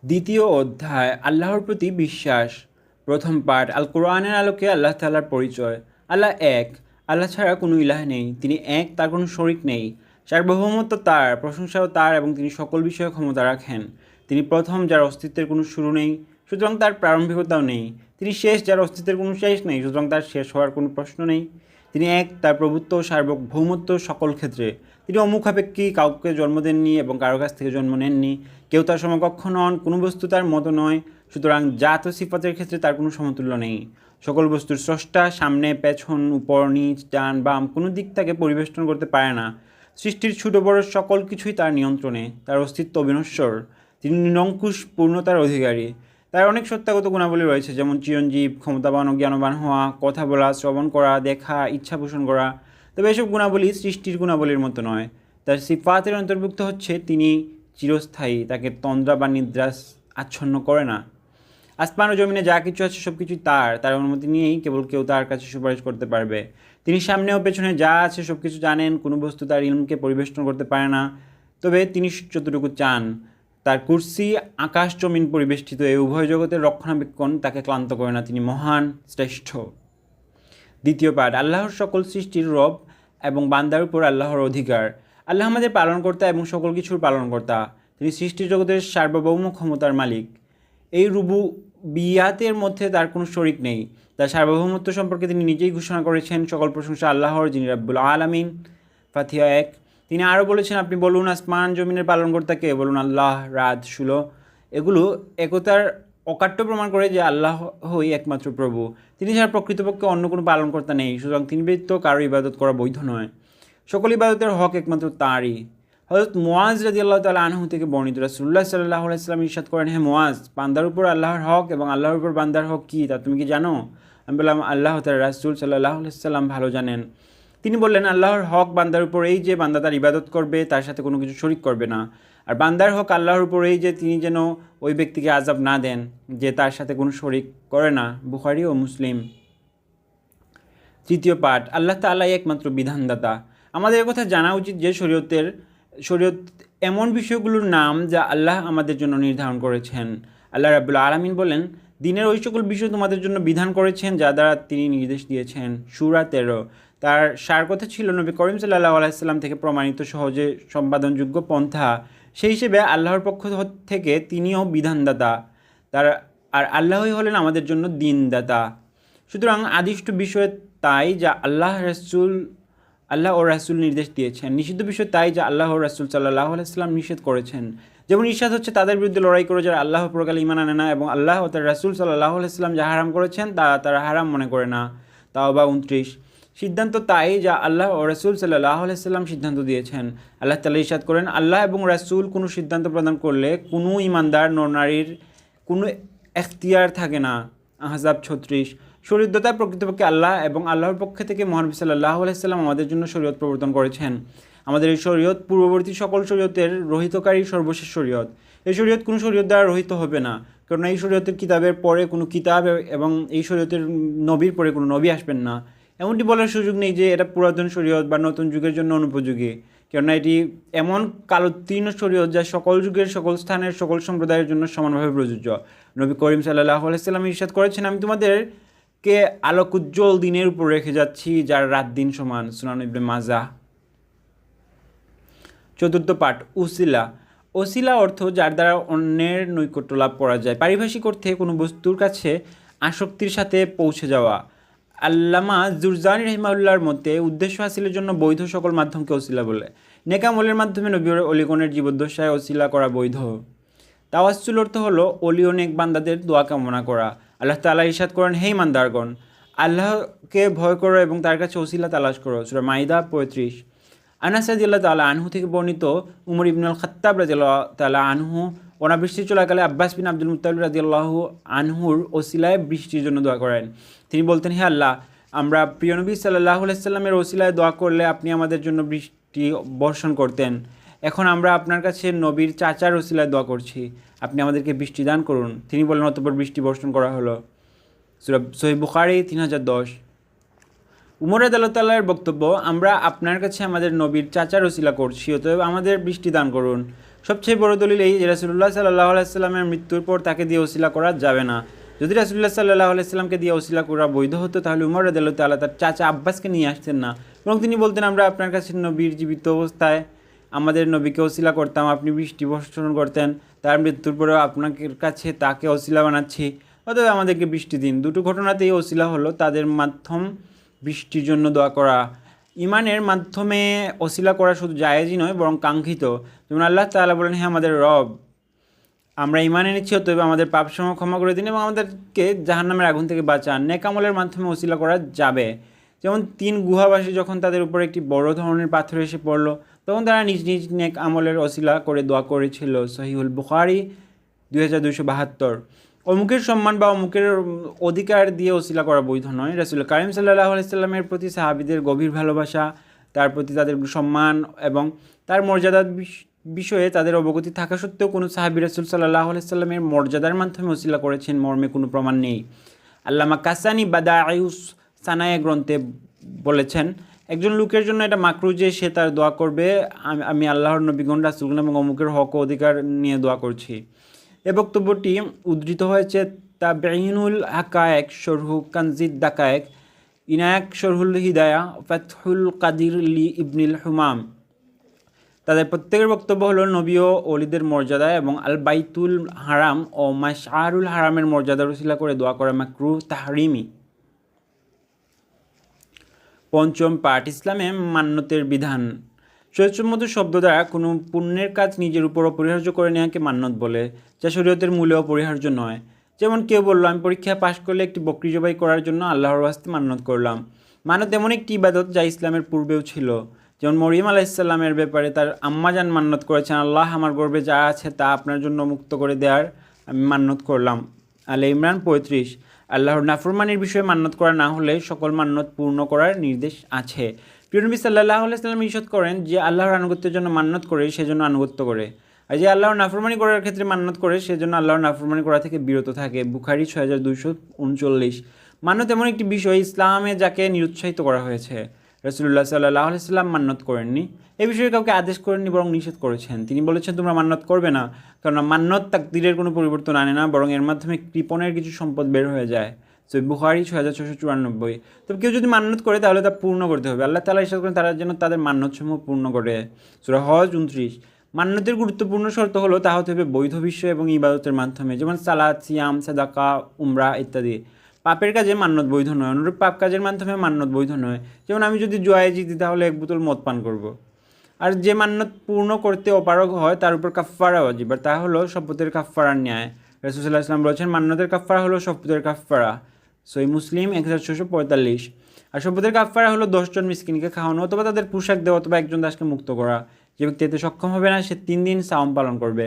দ্বিতীয় অধ্যায় আল্লাহর প্রতি বিশ্বাস। প্রথম পাঠ আল কোরআনের আলোকে আল্লাহ তাআলার পরিচয়। আল্লাহ এক, আল্লাহ ছাড়া কোনো ইলাহ নেই, তিনি এক, তার কোনো শরিক নেই। সার্বভৌমত্ব তার, প্রশংসাও তার এবং তিনি সকল বিষয়ে ক্ষমতা রাখেন। তিনি প্রথম, যার অস্তিত্বের কোনো শুরু নেই, সুতরাং তার প্রারম্ভিকতাও নেই। তিনি শেষ, যার অস্তিত্বের কোনো শেষ নেই, সুতরাং তার শেষ হওয়ার কোনো প্রশ্ন নেই। তিনি এক, তার প্রভুত্ব ও সার্বভৌমত্ব সকল ক্ষেত্রে। তিনি অমুখাপেক্ষী, কাউকে জন্ম দেননি এবং কারো কাছ থেকে জন্ম নেননি। কেউ তার সমকক্ষ নন, কোনো বস্তু তার মতো নয়, সুতরাং জাত ও সিফাতের ক্ষেত্রে তার কোনো সমতুল্য নেই। সকল বস্তুর স্রষ্টা, সামনে পেছন উপর নিচ ডান বাম কোনো দিক তাকে পরিবেষ্টন করতে পারে না। সৃষ্টির ছোট বড় সকল কিছুই তার নিয়ন্ত্রণে, তার অস্তিত্ব অবিনশ্বর। তিনি নিরঙ্কুশ পূর্ণতার অধিকারী। তার অনেক সত্যাগত গুণাবলী রয়েছে, যেমন চিরঞ্জীব, ক্ষমতাবান ও জ্ঞানবান হওয়া, কথা বলা, শ্রবণ করা, দেখা, ইচ্ছা পোষণ করা। তবে এসব গুণাবলী সৃষ্টির গুণাবলীর মতো নয়। তার সিফাতের অন্তর্ভুক্ত হচ্ছে তিনি চিরস্থায়ী, তাকে তন্দ্রা বা নিদ্রা আচ্ছন্ন করে না। আসমান ও জমিনে যা কিছু আছে সব কিছুই তার অনুমতি নিয়েই কেবল কেউ তার কাছে সুপারিশ করতে পারবে। তিনি সামনে ও পেছনে যা আছে সব কিছু জানেন, কোনো বস্তু তার ইলমকে পরিবেষ্টন করতে পারে না। তবে তিনি যতটুকু চান, তার কুরসি আকাশ জমিন পরিবেষ্টিত এই উভয় জগতের রক্ষণাবেক্ষণ তাকে ক্লান্ত করে না, তিনি মহান, শ্রেষ্ঠ। দ্বিতীয় পাঠ আল্লাহর সকল সৃষ্টির রব এবং বান্দার উপর আল্লাহর অধিকার। আল্লাহ আমাদের পালনকর্তা এবং সকল কিছুর পালনকর্তা। তিনি সৃষ্টি জগতের সার্বভৌম ক্ষমতার মালিক। এই রুবুবিয়াতের মধ্যে তার কোনো শরিক নেই। তার সার্বভৌমত্ব সম্পর্কে তিনি নিজেই ঘোষণা করেছেন, সকল প্রশংসা আল্লাহর, যিনি রাব্বুল আলামিন। ফাতিহা 1। তিনি আরও বলেছেন, আপনি বলুন আসমান জমিনের পালনকর্তাকে, বলুন আল্লাহ। রাদ 16। এগুলো একতার অকাট্য প্রমাণ করে যে আল্লাহই একমাত্র প্রভু, তিনি ছাড়া প্রকৃতপক্ষে অন্য কোনো পালনকর্তা নেই, সুতরাং তিনি ব্যতীত কারো ইবাদত করা বৈধ নয়। সকল ইবাদতের হক একমাত্র তাঁরই। হযরত মুআজ রাদিয়াল্লাহু তাআলা আনহু থেকে বর্ণিত, রাসূলুল্লাহ সাল্লাল্লাহু আলাইহি ওয়াসাল্লাম ইরশাদ করেন, হে মুআজ, বান্দার উপর আল্লাহর হক এবং আল্লাহর উপর বান্দার হক কী তা তুমি কি জানো? আমি বললাম, আল্লাহ তার রাসূল সাল্লাল্লাহু আলাইহি ওয়াসাল্লাম ভালো জানেন। তিনি বললেন, আল্লাহর হক বান্দার উপর এই যে বান্দা তার ইবাদত করবে, তার সাথে কোনো কিছু শরিক করবে না। আর বান্দার হক আল্লাহর উপর এই যে তিনি যেন ওই ব্যক্তিকে আযাব না দেন যে তার সাথে কোনো শরিক করে না। বুখারী ও মুসলিম। তৃতীয় পাঠ আল্লাহ তাআলাই একমাত্র বিধানদাতা। আমাদের কথা জানা উচিত যে শরীয়ত এমন বিষয়গুলোর নাম যা আল্লাহ আমাদের জন্য নির্ধারণ করেছেন। আল্লাহ রাব্বুল আলামিন বলেন, দিনের ওই সকল বিষয় তোমাদের জন্য বিধান করেছেন যা দ্বারা তিনি নির্দেশ দিয়েছেন। সূরা 13। তার সার কথা ছিল নবী করিম সাল্লাল্লাহু আলাইহি সাল্লাম থেকে প্রমাণিত সহজে সম্পাদনযোগ্য পন্থা। সেই হিসেবে আল্লাহর পক্ষ থেকে তিনিও বিধানদাতা। আর আল্লাহই হলেন আমাদের জন্য দিনদাতা। সুতরাং আদিষ্ট বিষয় তাই যা আল্লাহ ও রাসূল নির্দেশ দিয়েছেন, নিষিদ্ধ বিষয় তাই যা আল্লাহ ও রাসূল সাল্লাল্লাহু আলাইহি ওয়াসাল্লাম নিষেধ করেছেন। যেমন ইরশাদ হচ্ছে, তাদের বিরুদ্ধে লড়াই করে যারা আল্লাহ পরকালে ঈমান আনে না এবং আল্লাহ ও তার রাসূল সাল্লাল্লাহু আলাইহি ওয়াসাল্লাম যা হারাম করেছেন তা তারা হারাম মনে করে না। তাওবা 29। সিদ্ধান্ত তাই যা আল্লাহ ও রাসূল সাল্লাল্লাহু আলাইহি ওয়াসাল্লাম সিদ্ধান্ত দিয়েছেন। আল্লাহ তাআলা ইরশাদ করেন, আল্লাহ এবং রাসূল কোনো সিদ্ধান্ত প্রদান করলে কোনো ঈমানদার নরনারীর কোনো এখতিয়ার থাকে না। আহজাব 36। শরীয়তদাতা প্রকৃতপক্ষে আল্লাহ এবং আল্লাহর পক্ষ থেকে মহানবী সাল্লাল্লাহু আলাইহি সাল্লাম আমাদের জন্য শরীয়ত প্রবর্তন করেছেন। আমাদের এই শরীয়ত পূর্ববর্তী সকল শরীয়তের রহিতকারী সর্বশেষ শরীয়ত। এই শরীয়ত কোনো শরীয়ত দ্বারা রহিত হবে না, কারণ এই শরীয়তের কিতাবের পরে কোনো কিতাব এবং এই শরীয়তের নবীর পরে কোনো নবী আসবেন না। এমনটি বলার সুযোগ নেই যে এটা পুরাতন শরীয়ত বা নতুন যুগের জন্য অনুপযোগী, কেননা এটি এমন কালোত্তীর্ণ শরীয়ত যা সকল যুগের, সকল স্থানের, সকল সম্প্রদায়ের জন্য সমানভাবে প্রযোজ্য। নবী করিম সাল্লাল্লাহু আলাইহি সাল্লাম ইরশাদ করেছেন, আমি তোমাদেরকে আলোক উজ্জ্বল দিনের উপর রেখে যাচ্ছি যার রাত দিন সমান। সুনান ইবনে মাজাহ। চতুর্থ পাঠ ওসিলা অর্থ যার দ্বারা অন্যের নৈকট্য লাভ করা যায়। পারিভাষিক অর্থে কোনো বস্তুর কাছে আসক্তির সাথে পৌঁছে যাওয়া। আল্লামা জুরজানি রাহিমাহুল্লাহর মতে উদ্দেশ্য হাসিলের জন্য বৈধ সকল মাধ্যমকে ওসিলা বলে। নেক আমলের মাধ্যমে নবী অলিগণের জীবদ্দশায় ওসিলা করা বৈধ। তাওয়াসসুল অর্থ হলো অলি ও নেক বান্দাদের দোয়া কামনা করা। আল্লাহ তাআলা ইরশাদ করেন, হে ইমানদারগণ, আল্লাহকে ভয় করো এবং তার কাছে ওসিলা তালাশ করো। সূরা মাইদা 35। আনাস রাদিয়াল্লাহু তাআলা আনহু থেকে বর্ণিত, উমর ইবনুল খাত্তাব রাদিয়াল্লাহু তাআলা আনহু অনাবৃষ্টি চলাকালে আব্বাস বিন আব্দুল মুত্তালিব রাদিয়াল্লাহু আনহুর ওসিলায় বৃষ্টির জন্য দোয়া করেন। তিনি বলতেন, হে আল্লাহ, আমরা প্রিয় নবী সাল্লাল্লাহু আলাইহি সাল্লামের ওসিলায় দোয়া করলে আপনি আমাদের জন্য বৃষ্টি বর্ষণ করতেন। এখন আমরা আপনার কাছে নবীর চাচার ওসিলায় দোয়া করছি, আপনি আমাদেরকে বৃষ্টি দান করুন। তিনি বলেন, অতঃপর বৃষ্টি বর্ষণ করা হলো। সূরা সহিহ বুখারী 3010। উমর রাদিয়াল্লাহু তাআলার বক্তব্য, আমরা আপনার কাছে আমাদের নবীর চাচার ওসিলা করছি, অতএব আমাদের বৃষ্টি দান করুন। সবচেয়ে বড় দলিল এই যে রাসূলুল্লাহ সাল্লাল্লাহু আলাইহি সাল্লামের মৃত্যুর পর তাকে দিয়ে ওসিলা করা যাবে না। যদি রাসূলুল্লাহ সাল্লাল্লাহু আলাইহি সাল্লামকে দিয়ে ওসিলা করা বৈধ হতো তাহলে উমর রাদিয়াল্লাহু তাআলা তার চাচা আব্বাসকে নিয়ে আসতেন না, এবং তিনি বলতেন আমরা আপনার কাছে নবীর জীবিত অবস্থায় আমাদের নবীকে ওসিলা করতাম, আপনি বৃষ্টি বর্ষণ করতেন, তার মৃত্যুর পরেও আপনার কাছে তাকে ওসিলা বানাচ্ছি, অতএব আমাদেরকে বৃষ্টি দিন। দুটো ঘটনাতেই ওসিলা হলো তাদের মাধ্যম বৃষ্টির জন্য দোয়া করা। ইমানের মাধ্যমে ওসিলা করা শুধু জায়েজই নয় বরং কাঙ্ক্ষিত। যেমন আল্লাহ তাআলা বলেন, হে আমাদের রব, আমরা ইমান এনেছি, অতএব আমাদের পাপসমূহ ক্ষমা করে দিন এবং আমাদেরকে জাহান্নামের আগুন থেকে বাঁচান। নেক আমলের মাধ্যমে ওসিলা করা যাবে। যেমন 3 গুহাবাসী যখন তাদের উপর একটি বড় ধরনের পাথর এসে পড়ল, তখন তারা নিজ নিজ নেক আমলের ওসিলা করে দোয়া করেছিল। সহিহুল বুখারী 2272। অমুকের সম্মান বা অমুকের অধিকার দিয়ে ওসিলা করা বৈধ নয়। রাসূল কারীম সাল্লাল্লাহু আলাইহি সাল্লামের প্রতি সাহাবীদের গভীর ভালোবাসা, তার প্রতি তাদের সম্মান এবং তার মর্যাদার বিষয়ে তাদের অবগতি থাকা সত্ত্বেও কোনো সাহাবী রাসূল সাল্লাল্লাহু আলাইহি সাল্লামের মর্যাদার মাধ্যমে ওসিলা করেছেন মর্মে কোনো প্রমাণ নেই। আল্লামা কাসানি বাদাইউস সানায়ে গ্রন্থে বলেছেন, একজন লোকের জন্য এটা মাকরু যে সে তার দোয়া করবে আমি আল্লাহর নবীগণ রাসূলগণ এবং অমুকের হক ও অধিকার নিয়ে দোয়া করছি। এ বক্তব্যটি উদ্ধৃত হয়েছে তাবঈনুল হাকায়েক শরহু কানজিদ দাকায়েক, ইনায়াক শরহুল হিদায়া, ফাতহুল কাদির লি ইবনুল হুমাম। তাদের প্রত্যেকের বক্তব্য হলো নবী ও ওলিদের মর্যাদা এবং আল বাইতুল হারাম ও মাশআরুল হারামের মর্যাদার উসিলা করে দোয়া করা মাকরুহ তাহরিমি। পঞ্চম পাঠ, ইসলামে মান্যতের বিধান। শরীয়তসম্মত শব্দ দ্বারা কোনো পুণ্যের কাজ নিজের উপর অপরিহার্য করে নেওয়াকে মান্যত বলে, যা শরীয়তের মূলে অপরিহার্য নয়। যেমন কেউ বলল, আমি পরীক্ষায় পাশ করলে একটি বকরি জবাই করার জন্য আল্লাহর ওয়াস্তে মান্যত করলাম। মানত এমন একটি ইবাদত যা ইসলামের পূর্বেও ছিল। যেমন মরিয়ম আলাইহিস সালামের ব্যাপারে তার আম্মাজান মান্যত করেছেন, আল্লাহ আমার গর্ভে যা আছে তা আপনার জন্য মুক্ত করে দেওয়ার আমি মান্যত করলাম। আলে ইমরান 35। আল্লাহর নাফরমানির বিষয়ে মান্যত করা না হলে সকল মান্যত পূর্ণ করার নির্দেশ আছে। প্রিয় নবী সাল্লাল্লাহু আলাইহি সাল্লাম ইরশাদ করেন, যে আল্লাহর আনুগত্যের জন্য মান্যত করে সেজন্য আনুগত্য করে, আর যে আল্লাহর নাফরমানি করার ক্ষেত্রে মান্যত করে সেজন্য আল্লাহর নাফরমানি করা থেকে বিরত থাকে। বুখারী 6239। মান্যত এমন একটি বিষয় ইসলামে যাকে নিরুৎসাহিত করা হয়েছে। রাসূলুল্লাহ সাল্লাল্লাহু আলাইহি সাল্লাম মান্যত করেননি, এ বিষয়ে কাউকে আদেশ করেননি বরং নিষেধ করেছেন। তিনি বলেছেন, তোমরা মান্যত করবে না, কারণ মান্যত তাকদীরের কোনো পরিবর্তন আনে না, বরং এর মাধ্যমে কৃপণের কিছু সম্পদ বের হয়ে যায়। সহিহ বুখারী 6694। তবে কেউ যদি মান্যত করে তাহলে তা পূর্ণ করতে হবে। আল্লাহ তাআলা ইরশাদ করেন, তারা যেন তাদের মান্যতসমূহ পূর্ণ করে। সূরা হজ 29। মান্যতের গুরুত্বপূর্ণ শর্ত হলো তা হতে হবে বৈধ বিষয় এবং ইবাদতের মাধ্যমে, যেমন সালাত, সিয়াম, সাদাকা, উমরা ইত্যাদি। পাপের কাজে মান্যত বৈধ নয়, অনুরূপ পাপ কাজের মাধ্যমে মান্যত বৈধ নয়। যেমন আমি যদি জুয়ায় জিতি তাহলে 1 বোতল মদ পান করব। আর যে মান্যত পূর্ণ করতে অপারগ হয় তার উপর কাফফারা ওয়াজিব, আর তা হলো শপথের কাফফারার ন্যায়। রাসূল সাল্লাল্লাহু আলাইহি ওয়াসাল্লাম বলেছেন, মান্যতের কাফফারা হলো শপথের কাফফারা। সহিহ মুসলিম 1645। আর শপথের কাফফারা হলো 10 জন মিসকিনকে খাওয়ানো অথবা তাদের পোশাক দেওয়া অথবা একজন দাসকে মুক্ত করা। যে ব্যক্তি এতে সক্ষম হবে না সে 3 দিন সাওম পালন করবে।